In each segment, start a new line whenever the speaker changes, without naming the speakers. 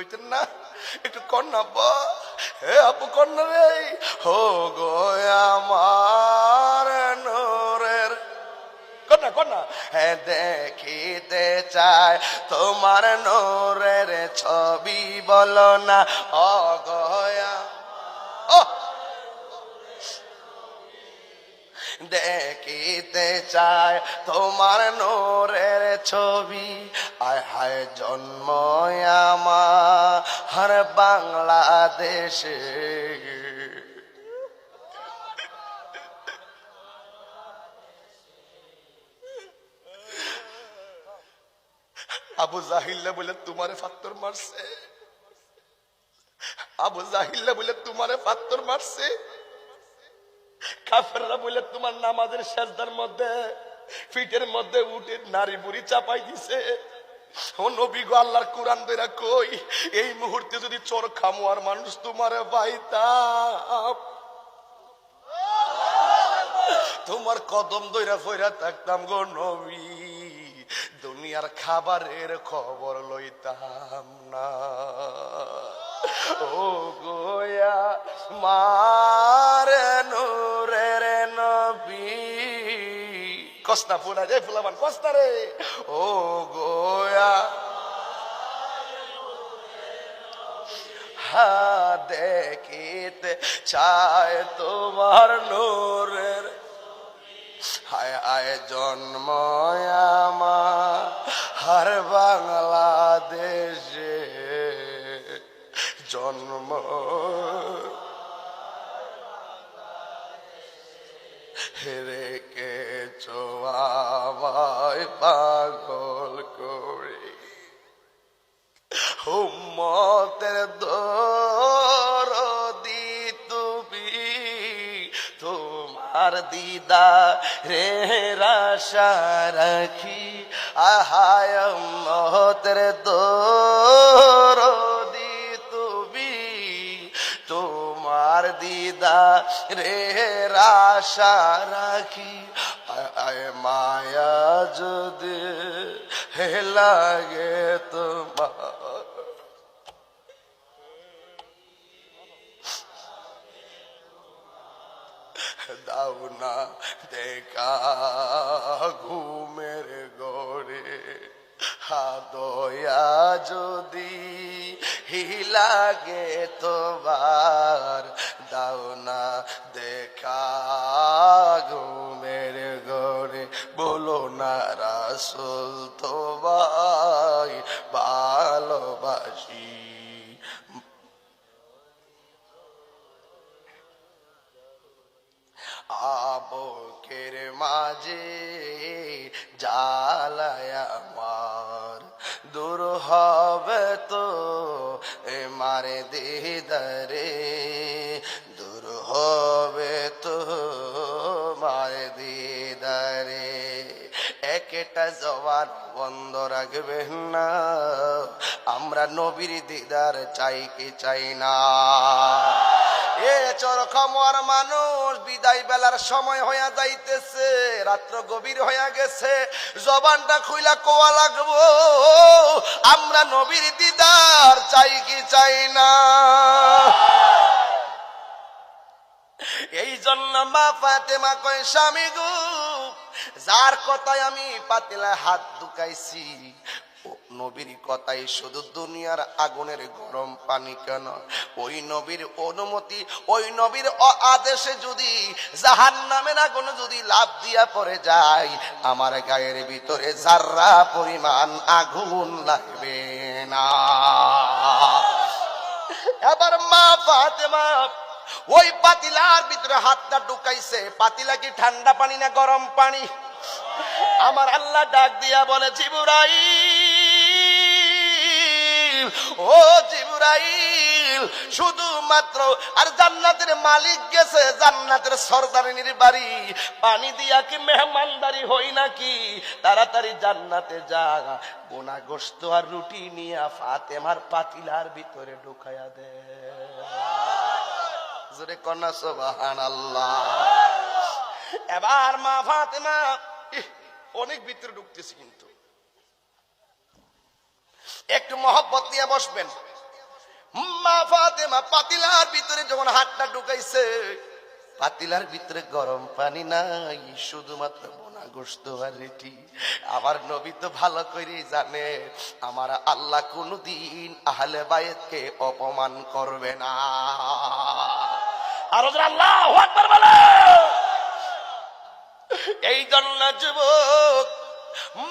কইতেন না, একটু কন্যা আব্বা, হে আপু কন্যা রে, হো গো আমার নূরের কন্যা কন্যা, হ্যাঁ দেখিতে চায় তোমার নূরের ছবি, বলো না ও গয়া, ও দেখিতে চায় তোমার নূরের ছবি। আয় হায় জন্ম আমার বাংলাদেশে, আবু জাহিল্লা বলে তোমারে পাথর মারছে, আবু জাহিল্লা বলে তোমারে পাথর মারছে, কাফেররা বলে তোমার নামাজের সেজদার মধ্যে ফিটের মধ্যে উঠে নারী বুড়ি চাপাই দিছে। ও নবী গো, আল্লাহর কোরআন বেরা কই, এই মুহূর্তে যদি চোর খামোয়ার মানুষ তোমারে পাইতাম, তোমার কদম দইরা ফইরা থাকতাম গো নবী, দুনিয়ার খাবারের খবর লইতাম না। ও গোয়া মারে নূরের নবী, কস্তা ফুলা রে ফুলাবান কস্তা রে, ও গোয়া হা দেখিতে চায় তোমার নূরের, হায় হায় জন্ম আমার বাংলাদেশে, জন্ম রেখে আমায় পাগল করে, উম্মতের দরদি তুমি, তোমার দিদারে আশা রাখি, আহায় উম্মতের দরদি তুমি, তোমার দিদারে আশা রাখি, আয় মায়া যদি হে লাগে তোমার, দাও না দেখা ঘুমের গড়ে, দয়া যদি লাগে তোমার, দাও না দেখা ঘুমের গড়ে, বলো না রাসূল তোমায় ভালোবাসি, আবকের মাঝে জ্বালায় আমার, দূর হবে তো এ মারে দিদারে, দূর হবে তো মারে দিদারে, একটা জবান বন্ধ রাখবেন না, আমরা নবীর দিদার চাই কি চাই না? এ চরখামোয়ার মানুষ, বিদায় বেলার সময় হইয়া যাইতেছে, রাত্র গভীর হইয়া গেছে, জবানটা খুইলা কোয়া লাগবো, আমরা নবীর দিদার চাই কি চাই না? এই জন্য মা ফাতেমা কয়, স্বামী গো, যার কথায় আমি পাতিলায় হাত ঢুকাইছি, নবীর কথাই শুধু দুনিয়ার আগুনের গরম পানি কেন, ওই নবীর অনুমতি, ওই নবীর আদেশে যদি জাহান্নামের আগুন যদি লাফ দিয়া পড়ে যায়, আমার গায়ের ভিতরে যাররা পরিমাণ আগুন লাগবে না। এবার মা ফাতেমা ওই পাতিলার ভিতরে হাতটা ঢুকাইছে, পাতিলা কি ঠান্ডা পানি না গরম পানি? আমার আল্লাহ ডাক দিয়া বলে, জিবরাইল, ও জিবরাইল, শুধুমাত্র আর জান্নাতের মালিক গেছে, জান্নাতের সরদারিনীর বাড়ি, পানি দিয়া কি মেহমানদারি হই নাকি? তাড়াতাড়ি জান্নাতে যা, বোনা গোশত আর রুটি নিয়ে ফাতেমার পাতিলার ভিতরে ঢুকাইয়া দে। জোরে কন্যা সুবহানাল্লাহ। এবার মা ফাতেমা অনেক ভিতরে ঢুকতেছি, কিন্তু একটু মহব্বত দিয়ে বসবেন, মা ফাতেমা পাতিলার ভিতরে যখন হাতটা ঢুকাইছে, পাতিলার ভিতরে গরম পানি নাই, শুধুমাত্র বোনা গোশত আর রুটি। আমার নবী তো ভালো করে জানে আমার আল্লাহ কোনদিন আহলে বাইতকে অপমান করবে না। আর আল্লাহু আকবার বলে। এই জন্য যুবক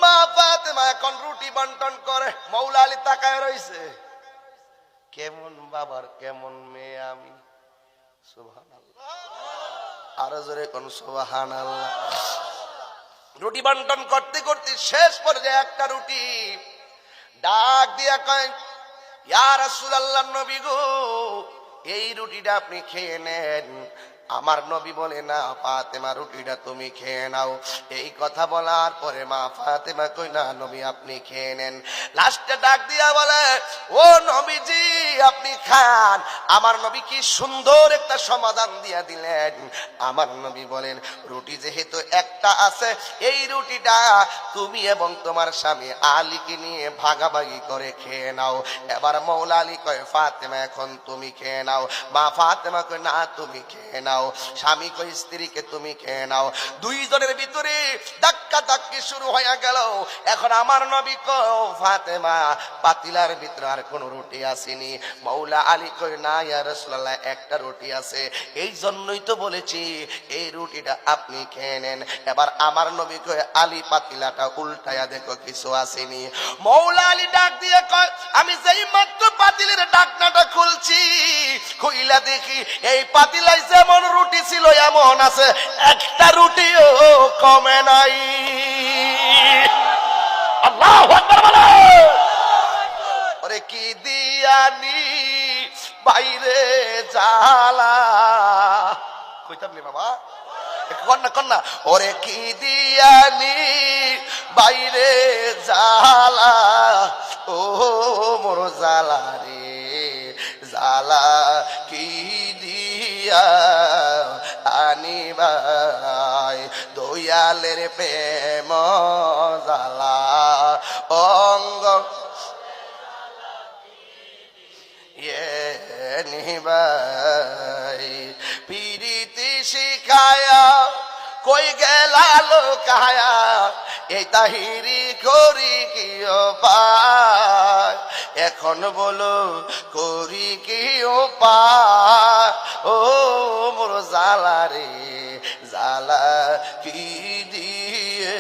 মা ফাতেমা এখন রুটি বন্টন করে, মৌলা আলী তাকায় রইছে, কেমন বাবার কেমন মেয়ে আমি। সুবহানাল্লাহ, আরো জোরে কোন সুবহানাল্লাহ। রুটি বন্টন করতে করতে শেষ পর্যায়ে একটা রুটি ডাক দিয়া কয়, ইয়া রাসূলুল্লাহ, নবী গো, এই রুটিটা আপনি খেয়ে নেন। আমার নবী বলে, না ফাতেমা, রুটিটা তুমি খেয়ে নাও। এই কথা বলার পরে মা ফাতেমা কই, না নবী আপনি খেয়ে নেন। লাস্টে ডাক দিয়া বলে, ও নবীজি আপনি খান। আমার নবী কি সুন্দর একটা সমাধান দিয়া দিলেন। আমার নবী বলেন, রুটি যেহেতু একটা আছে, এই রুটিটা তুমি এবং তোমার স্বামী আলীকে নিয়ে ভাগাভাগি করে খেয়ে নাও। এবার মৌলা আলী কয়, ফাতেমা এখন তুমি খেয়ে নাও। মা ফাতেমা কয়, না তুমি খেয়ে নাও। স্বামী কয় স্ত্রীকে, তুমি খেয়ে নাও। দুইজনের ভিতরে ধাক্কা ধাক্কি শুরু হয়ে গেল। এখন আমার নবী কয়, ফাতেমা পাতিলার ভিতরে আর কোন রুটি আসেনি। মৌলা আলী কয়, না ইয়া রাসূলুল্লাহ, একটা রুটি আছে। এই জন্যই তো বলেছি এই রুটিটা আপনি খেয়ে নেন। এবার আমার নবী কয়, আলী পাতিলাটা উল্টায়া দেখো কিছু আসেনি। মৌলা আলী ডাক দিয়ে কয়, আমি যেই মাত্র পাতিলের ঢাকনাটা খুলছি, খুইলা দেখি এই পাতিলায় যেমন রুটি ছিল এমন আছে, একটা রুটিও কমে নাই। আল্লাহু আকবার বলো। ওরে কি দিয়ানি বাইরে জ্বালা, কইতাম নি বাবা, কন্যা কন্যা, ওরে কি দিয়ানি বাইরে জ্বালা, ও মোর জ্বালা রে জ্বালা, কি দিয়া আনিবাই দয়ালের প্রেম জ্বালা, অঙ্গ নিবাই পিরিতি শিখায়া কই গেলা লোকায়া, এই তাহিরি করি কি উপায়, এখন বলো করি কি উপায়, ও মোর জ্বালা রে জ্বালা, কি দিয়ে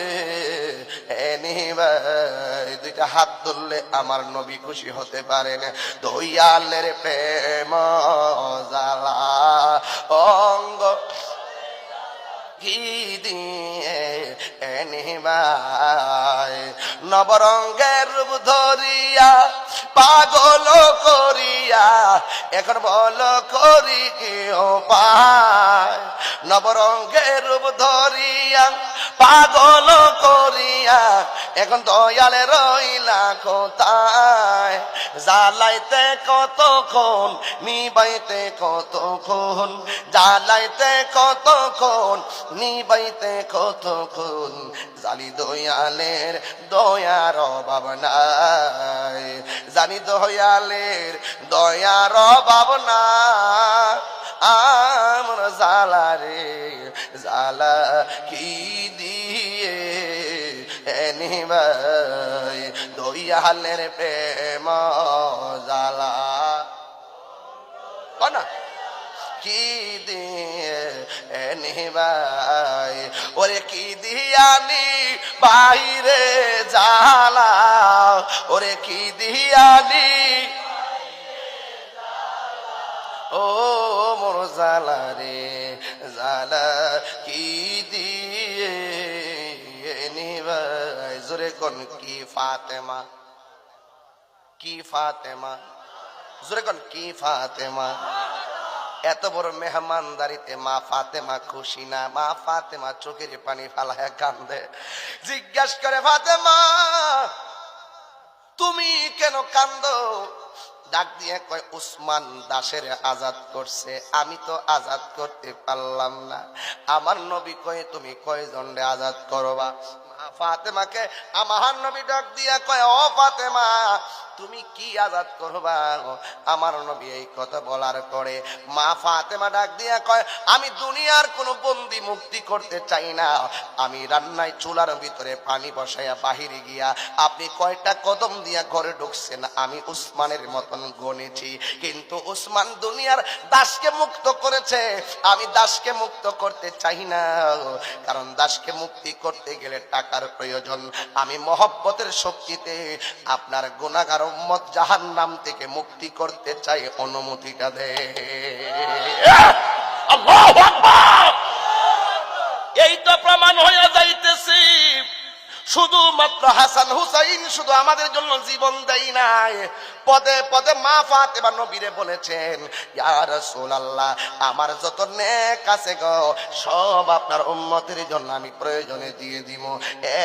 এনিবাই। দুইটা হাত ধরলে আমার নবী খুশি হতে পারেন। দয়ালের প্রেম জ্বালা, অঙ্গ কি দিয়ে এনিবাই। নবরঙ্গের রূপ ধরিয়া পাগল করিয়া, এখন বলো করি কি উপায়, নবরঙ্গের রূপ ধরিয়া পাগল করিয়া, এখন দয়ালে রইলা কোথায়, জ্বালাইতে কতক্ষণ নিবাইতে কতক্ষণ, জ্বালাইতে কতক্ষণ নিবাইতে কতক্ষণ, জানি দয়ালের দয়ার অভাব নাই, জানি দয়ালের দয়ার অভাব নাই, আমার জ্বালা রে জ্বালা, কি দিয়ে এনিবাই দয়ালের প্রেম জ্বালা, না কি দিয়ে এনিবাই। ওরে কি দিয়ানি বাইরে জ্বালা, ওরে কি দিয়ানি, ও মোর জ্বালা রে জ্বালা, কি দিয়ে নিবাই। জোরে কোন কি ফাতেমা, কি ফাতেমা, জোরে কোন কি ফাতেমা। এত বড় মেহমানদারিতে মা ফাতেমা খুশি না। মা ফাতেমা চোখের পানি ফালায় কান্দে। জিজ্ঞাসা করে, ফাতেমা তুমি কেন কান্দো? ডাক দিয়ে কয়, উসমান দাসের আজাদ করছে, আমি তো আজাদ করতে পারলাম না। আমার নবী কয়, তুমি কয়জনরে আজাদ করবা? ফাতেমাকে আমার নবী ডাক দিয়া কয়, ও ফাতেমা তুমি কি আজাদ করবা? আমার নবী এই কথা বলার পরে মা ফাতেমা ডাক দিয়া কয়, আমি দুনিয়ার কোনো বন্দি মুক্তি করতে চাই না। আমি রান্নায় চুলার ভিতরে পানি বসাইয়া বাহিরে গিয়া আপনি কয়টা কদম দিয়া ঘরে ঢুকছেন আমি উসমানের মতন গনেছি, কিন্তু উসমান দুনিয়ার দাসকে মুক্ত করেছে, আমি দাসকে মুক্ত করতে চাই না। কারণ দাসকে মুক্তি করতে গেলে টাকার প্রয়োজন। আমি মহব্বতের শক্তিতে আপনার গুনাহগার উম্মত জাহান্নাম থেকে মুক্তি করতে চাই, অনুমতিটা দে।
আল্লাহু আকবার। এই তো প্রমাণ হয়ে যাইতেছে
শুধুমাত্র হাসান হুসাইন শুধু আমাদের জন্য জীবন দেয় নাই, পদে পদে মা ফাতেমা নবীরে বলেছেন, ইয়া রাসূলুল্লাহ আমার যত নেক আছে গো সব আপনার উম্মতের জন্য আমি প্রয়োজনে দিয়ে দিব।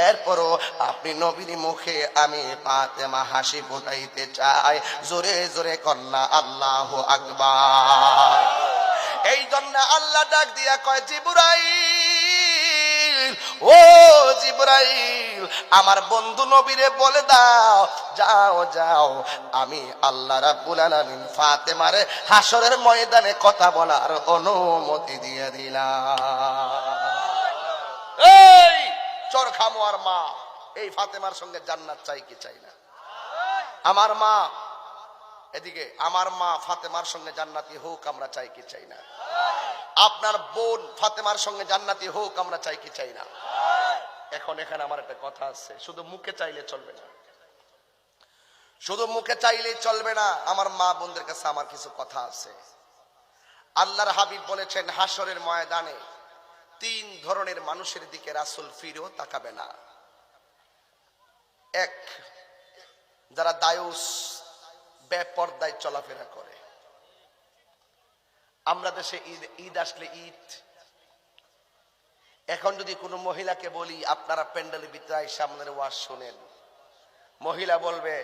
এরপরও আপনি নবীর মুখে আমি ফাতেমা হাসি ফুটাইতে চাই। জোরে জোরে কন্যা আল্লাহু আকবার। এই জন্য আল্লাহ ডাক দিয়া কয়, জিবরাইল, ও জিবরাইল আমার বন্ধু নবীরে বলে দাও, যাও যাও আমি আল্লাহ রাব্বুল আলামিন ফাতেমারে হাসরের ময়দানে কথা বলার অনুমতি দিয়ে দিলাম। এই চরখামোয়ার মা এই ফাতেমার সঙ্গে জান্নাত চাই কি চাই না? আমার মা এদিকে, আমার মা ফাতেমার সঙ্গে জান্নাতি হোক আমরা চাই কি চাই না? আপনার বোন ফাতেমার সঙ্গে জান্নাতি হোক আমরা চাই কি চাই না? এখন এখানে আমার একটা কথা আছে, শুধু মুখে চাইলে চলবে না, শুধু মুখে চাইলেই চলবে না। আমার মা বোনদের কাছে আমার কিছু কথা আছে। আল্লাহর হাবিব বলেছেন হাসরের ময়দানে তিন ধরনের মানুষের দিকে রাসূল ফিরেও তাকাবে না। এক, যারা দায়ুস বেপরদায় চলাফেরা করে। আমরা দেশে ঈদ আসলে ঈদ, এখন যদি কোনো মহিলাকে বলি আপনারা প্যান্ডেলের ভিতরে এসে আমাদের ওয়াজ শুনেন, মহিলা বলবে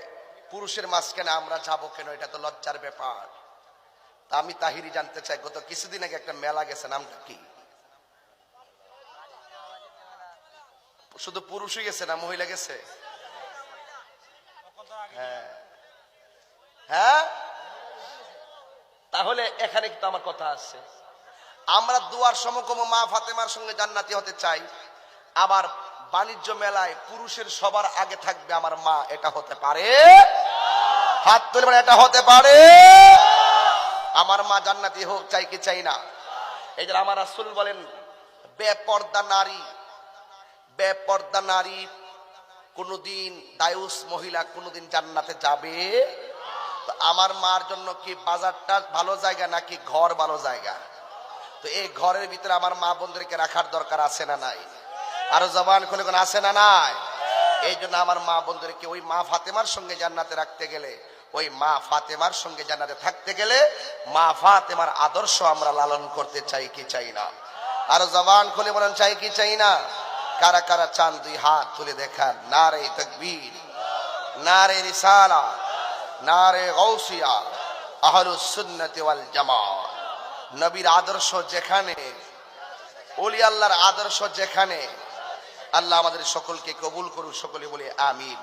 পুরুষের মাঝখানে আমরা যাবো কেন, এটা তো লজ্জার ব্যাপার। তা আমি তাহিরি জানতে চাই, গত কিছুদিন আগে একটা মেলা গেছে, নামটা কি? শুধু পুরুষই গেছে না মহিলা গেছে? হ্যাঁ হ্যাঁ, তাহলে এখানে কিন্তু আমার কথা আছে। আমরা দুয়ার সমকম মা ফাতেমার সঙ্গে জান্নাতি হতে চাই, আবার বাণিজ্য মেলায় পুরুষের সবার আগে থাকবে আমার মা, এটা হতে পারে? হাত তুলে বলেন এটা হতে পারে? আমার মা জান্নাতি হোক চাই কি চাই না? এই যে আমার রাসূল বলেন বেপর্দা নারী, বেপর্দা নারী কোনদিন দায়ুস মহিলা কোনদিন জান্নাতে যাবে? আমার মার জন্য কি বাজারটা ভালো জায়গা নাকি ঘর ভালো জায়গা? তো এই ঘরের ভিতরে আমার মা বোনদেরকে রাখার দরকার আছে না নাই? আরো জবান খুলে কোন আছে না নাই? এই জন্য আমার মা বোনদেরকে ওই মা ফাতেমার সঙ্গে জান্নাতে রাখতে গেলে, ওই মা ফাতেমার সঙ্গে জান্নাতে থাকতে গেলে মা ফাতেমার আদর্শ আমরা লালন করতে চাই কি চাই না? আরো জবান খুলে বলেন চাই কি চাই না? কারা কারা চান দুই হাত তুলে দেখান। নারে তাকবীর, নারে রিসালাত, নারে গাউসিয়া, আহলুস সুন্নাতি ওয়াল জামাত। নবীর আদর্শ যেখানে, ওলি আল্লাহর আদর্শ যেখানে, আল্লাহ আমাদের সকলকে কবুল করুন। সকলে বলে আমিন,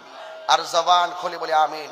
আর জবান খুলে বলে আমিন।